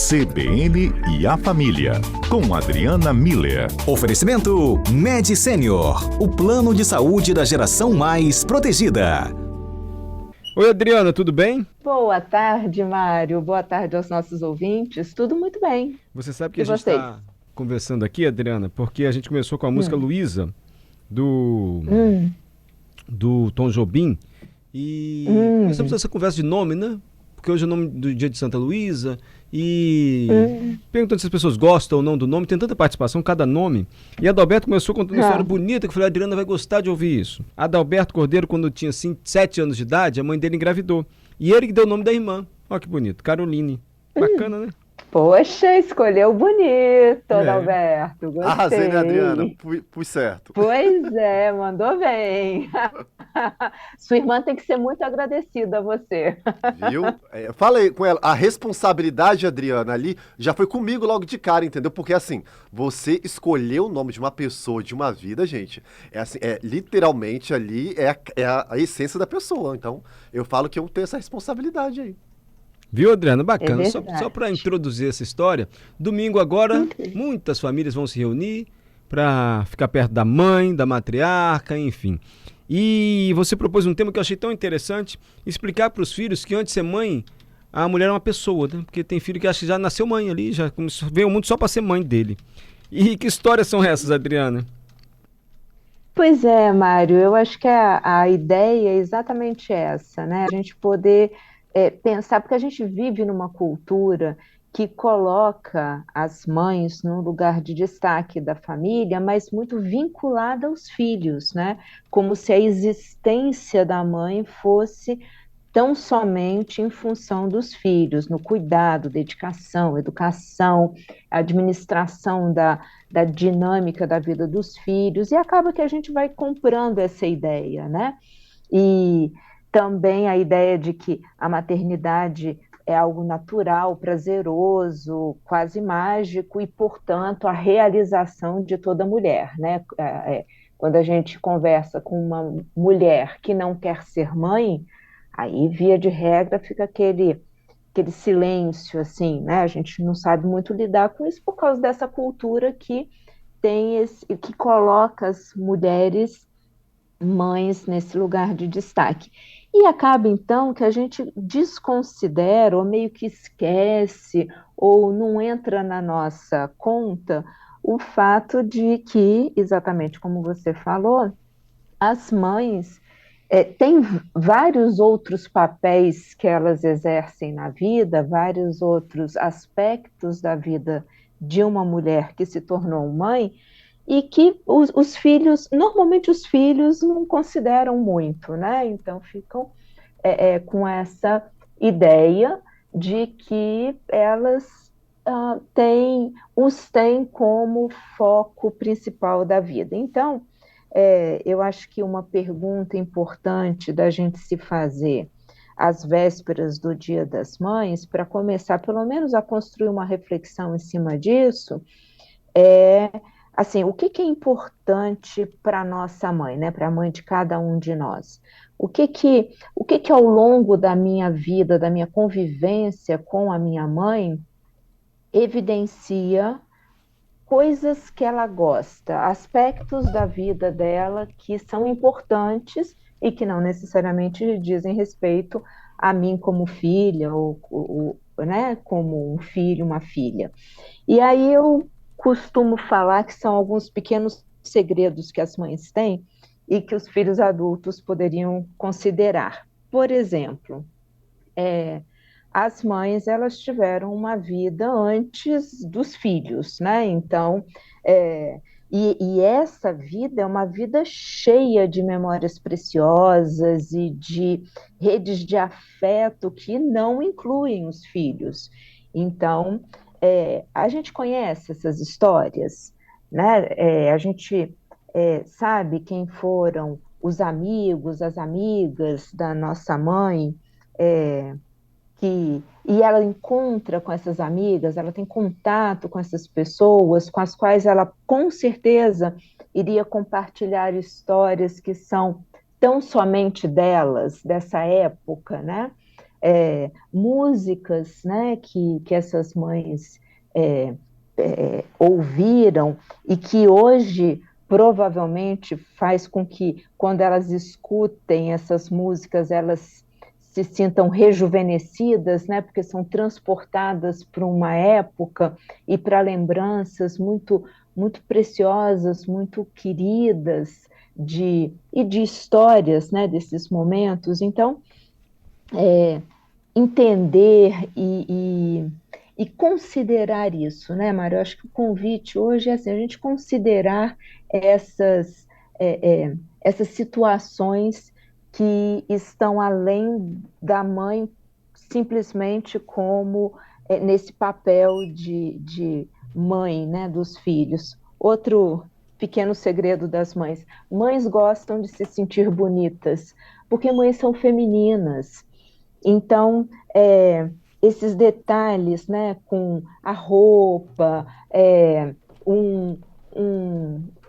CBN e a Família, com Adriana Miller. Oferecimento Med Senior, o plano de saúde da geração mais protegida. Oi, Adriana, tudo bem? Boa tarde, Mário. Boa tarde aos nossos ouvintes. Tudo muito bem. Você sabe que E a gente vocês? está conversando aqui, Adriana, porque a gente começou com a música Luísa, do Tom Jobim, e começamos essa conversa de nome, né? Porque hoje é o nome do dia de Santa Luísa, e perguntando se as pessoas gostam ou não do nome, tem tanta participação, cada nome. E a Adalberto começou contando uma história bonita, que eu falei, a Adriana vai gostar de ouvir isso. Adalberto Cordeiro, quando tinha 7 anos de idade, a mãe dele engravidou. E ele que deu o nome da irmã. Olha que bonito, Caroline. Bacana, né? Poxa, escolheu bonito, Adalberto. Gostei. Arrasei, né, Adriana? Pus certo. Pois é, mandou bem. Sua irmã tem que ser muito agradecida a você. Viu? Falei com ela, a responsabilidade, Adriana, ali já foi comigo logo de cara, entendeu? Porque assim, você escolheu o nome de uma pessoa, de uma vida, gente, literalmente ali a essência da pessoa. Então, eu falo que eu tenho essa responsabilidade aí. Viu, Adriana? Bacana. Só para introduzir essa história, domingo agora, muitas famílias vão se reunir para ficar perto da mãe, da matriarca, enfim. E você propôs um tema que eu achei tão interessante, explicar para os filhos que antes de ser mãe, a mulher é uma pessoa, né? Porque tem filho que acha que já nasceu mãe ali, já veio ao mundo só para ser mãe dele. E que histórias são essas, Adriana? Pois é, Mário, eu acho que a ideia é exatamente essa, né? A gente poder pensar, porque a gente vive numa cultura que coloca as mães num lugar de destaque da família, mas muito vinculada aos filhos, né? Como se a existência da mãe fosse tão somente em função dos filhos, no cuidado, dedicação, educação, administração da dinâmica da vida dos filhos, e acaba que a gente vai comprando essa ideia, né? E também a ideia de que a maternidade é algo natural, prazeroso, quase mágico e, portanto, a realização de toda mulher, né? Quando a gente conversa com uma mulher que não quer ser mãe, aí, via de regra, fica aquele silêncio, assim, né? A gente não sabe muito lidar com isso por causa dessa cultura que que coloca as mulheres mães nesse lugar de destaque. E acaba, então, que a gente desconsidera, ou meio que esquece, ou não entra na nossa conta, o fato de que, exatamente como você falou, as mães têm vários outros papéis que elas exercem na vida, vários outros aspectos da vida de uma mulher que se tornou mãe, e que os filhos, normalmente os filhos não consideram muito, né? Então ficam com essa ideia de que elas os têm como foco principal da vida. Então, eu acho que uma pergunta importante da gente se fazer às vésperas do Dia das Mães, para começar pelo menos a construir uma reflexão em cima disso, assim, o que é importante para a nossa mãe, né? Para a mãe de cada um de nós? O que ao longo da minha vida, da minha convivência com a minha mãe, evidencia coisas que ela gosta, aspectos da vida dela que são importantes e que não necessariamente dizem respeito a mim como filha, ou né, como um filho, uma filha. E aí eu costumo falar que são alguns pequenos segredos que as mães têm e que os filhos adultos poderiam considerar. Por exemplo, as mães, elas tiveram uma vida antes dos filhos, né? Então, e essa vida é uma vida cheia de memórias preciosas e de redes de afeto que não incluem os filhos. Então, a gente conhece essas histórias, né? A gente sabe quem foram os amigos, as amigas da nossa mãe, e ela encontra com essas amigas, ela tem contato com essas pessoas, com as quais ela com certeza iria compartilhar histórias que são tão somente delas, dessa época, né? músicas, né, que essas mães ouviram e que hoje provavelmente faz com que, quando elas escutem essas músicas, elas se sintam rejuvenescidas, né, porque são transportadas para uma época e para lembranças muito, muito preciosas, muito queridas e de histórias, né, desses momentos. Então, entender e considerar isso, né, Mário? Eu acho que o convite hoje é assim, a gente considerar essas, essas situações que estão além da mãe simplesmente como nesse papel de mãe, né, dos filhos. Outro pequeno segredo das mães: mães gostam de se sentir bonitas, porque mães são femininas. Então, esses detalhes, né, com a roupa, um,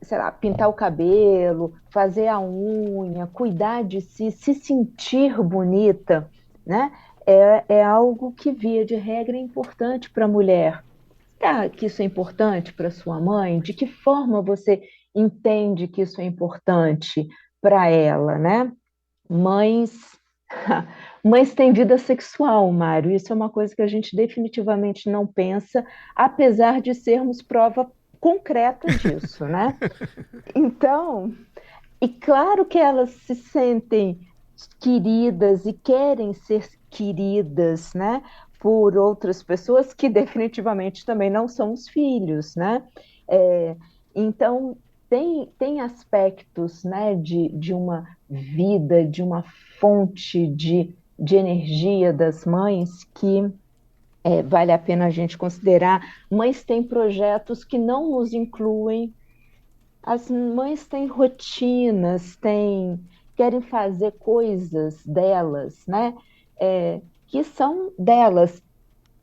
sei lá, pintar o cabelo, fazer a unha, cuidar de si, se sentir bonita, né, é algo que, via de regra, é importante para a mulher. Será que isso é importante para sua mãe? De que forma você entende que isso é importante para ela, né? Mães, mães têm vida sexual, Mário. Isso é uma coisa que a gente definitivamente não pensa, apesar de sermos prova concreta disso, né? Então, e claro que elas se sentem queridas e querem ser queridas, né? Por outras pessoas que definitivamente também não são os filhos, né? É, então, tem aspectos, né, de uma vida, de uma fonte de energia das mães que vale a pena a gente considerar. Mães têm projetos que não nos incluem, as mães têm rotinas, querem fazer coisas delas, né? Que são delas,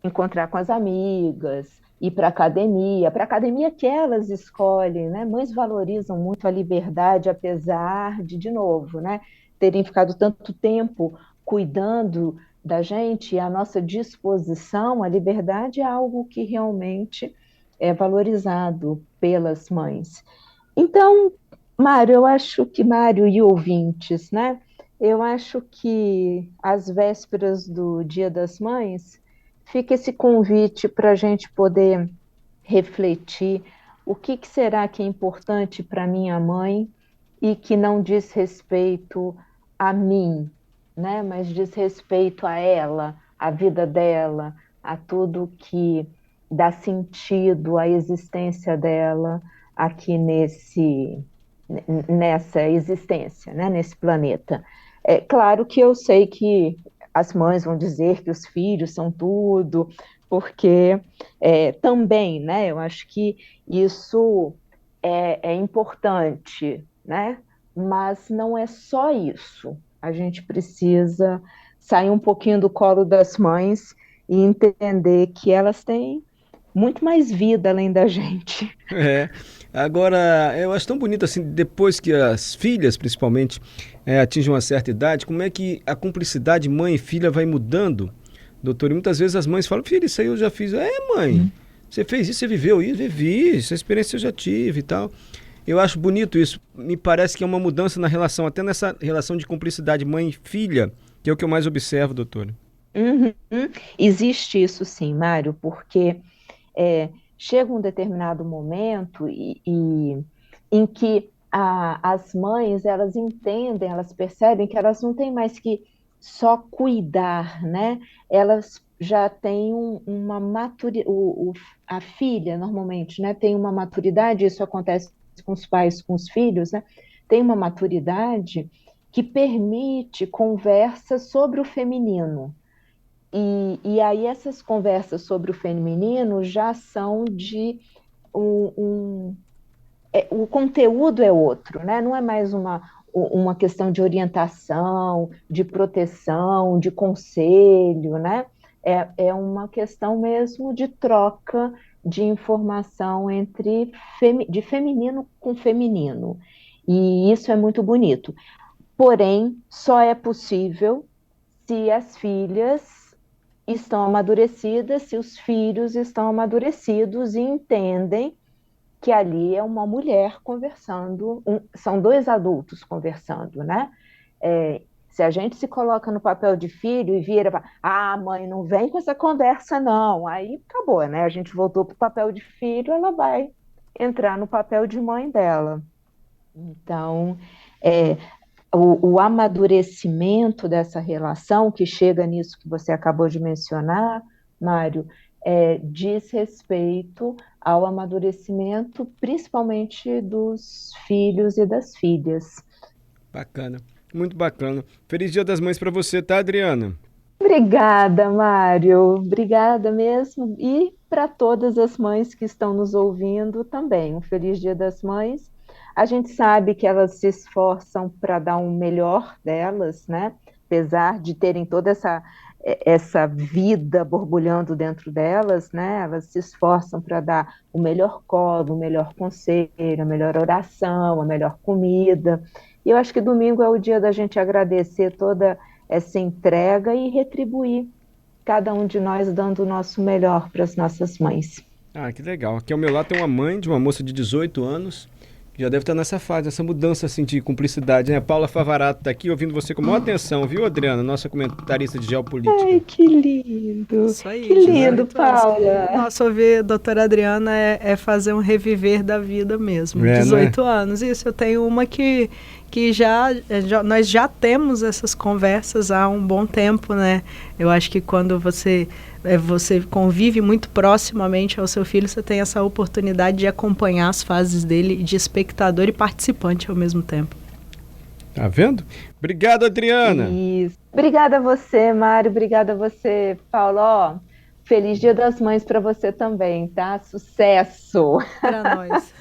encontrar com as amigas, ir para academia que elas escolhem, né? Mães valorizam muito a liberdade, apesar de novo, né, terem ficado tanto tempo cuidando da gente, e a nossa disposição, a liberdade é algo que realmente é valorizado pelas mães. Então, Mário, eu acho que, Mário e ouvintes, né? Eu acho que às vésperas do Dia das Mães, fica esse convite para a gente poder refletir o que será que é importante para minha mãe e que não diz respeito a mim, né? Mas diz respeito a ela, à vida dela, a tudo que dá sentido à existência dela aqui nessa existência, né? Nesse planeta. É claro que eu sei que as mães vão dizer que os filhos são tudo, porque também, né, eu acho que isso é importante, né, mas não é só isso. A gente precisa sair um pouquinho do colo das mães e entender que elas têm muito mais vida além da gente. É. Agora, eu acho tão bonito assim, depois que as filhas, principalmente, atingem uma certa idade, como é que a cumplicidade mãe e filha vai mudando, doutor? E muitas vezes as mães falam: filha, isso aí eu já fiz. Mãe, você fez isso, você viveu isso? Vivi, essa experiência eu já tive e tal. Eu acho bonito isso. Me parece que é uma mudança na relação, até nessa relação de cumplicidade mãe e filha, que é o que eu mais observo, doutor. Uhum. Existe isso sim, Mário, porque chega um determinado momento em que as mães, elas entendem, elas percebem que elas não têm mais que só cuidar, né? Elas já têm uma maturidade, a filha, normalmente, né, tem uma maturidade, isso acontece com os pais, com os filhos, né? Tem uma maturidade que permite conversa sobre o feminino. E aí essas conversas sobre o feminino já são o conteúdo é outro, né? Não é mais uma questão de orientação, de proteção, de conselho, né? É uma questão mesmo de troca de informação de feminino com feminino. E isso é muito bonito. Porém, só é possível se as filhas estão amadurecidas, se os filhos estão amadurecidos e entendem que ali é uma mulher conversando, são dois adultos conversando, né? Se a gente se coloca no papel de filho e vira, mãe, não vem com essa conversa não, aí acabou, né? A gente voltou para o papel de filho, ela vai entrar no papel de mãe dela. Então, o amadurecimento dessa relação, que chega nisso que você acabou de mencionar, Mário, diz respeito ao amadurecimento, principalmente dos filhos e das filhas. Bacana, muito bacana. Feliz Dia das Mães para você, tá, Adriana? Obrigada, Mário. Obrigada mesmo. E para todas as mães que estão nos ouvindo também. Um feliz Dia das Mães. A gente sabe que elas se esforçam para dar um melhor delas, né? Apesar de terem toda essa vida borbulhando dentro delas, né? Elas se esforçam para dar o melhor colo, o melhor conselho, a melhor oração, a melhor comida. E eu acho que domingo é o dia da gente agradecer toda essa entrega e retribuir, cada um de nós dando o nosso melhor para as nossas mães. Ah, que legal. Aqui ao meu lado tem uma mãe de uma moça de 18 anos, que já deve estar nessa fase, essa mudança assim, de cumplicidade, né? Paula Favarato está aqui ouvindo você com maior atenção, viu, Adriana? Nossa comentarista de geopolítica. Ai, que lindo. Isso aí, que lindo, Paula. Nossa, ouvir a doutora Adriana é fazer um reviver da vida mesmo. 18 anos. Isso, eu tenho uma que nós já temos essas conversas há um bom tempo, né? Eu acho que quando você convive muito proximamente ao seu filho, você tem essa oportunidade de acompanhar as fases dele de espectador e participante ao mesmo tempo. Tá vendo? Obrigado, Adriana. Isso. Obrigada a você, Mário. Obrigada a você, Paulo. Feliz Dia das Mães para você também, tá? Sucesso! Para nós.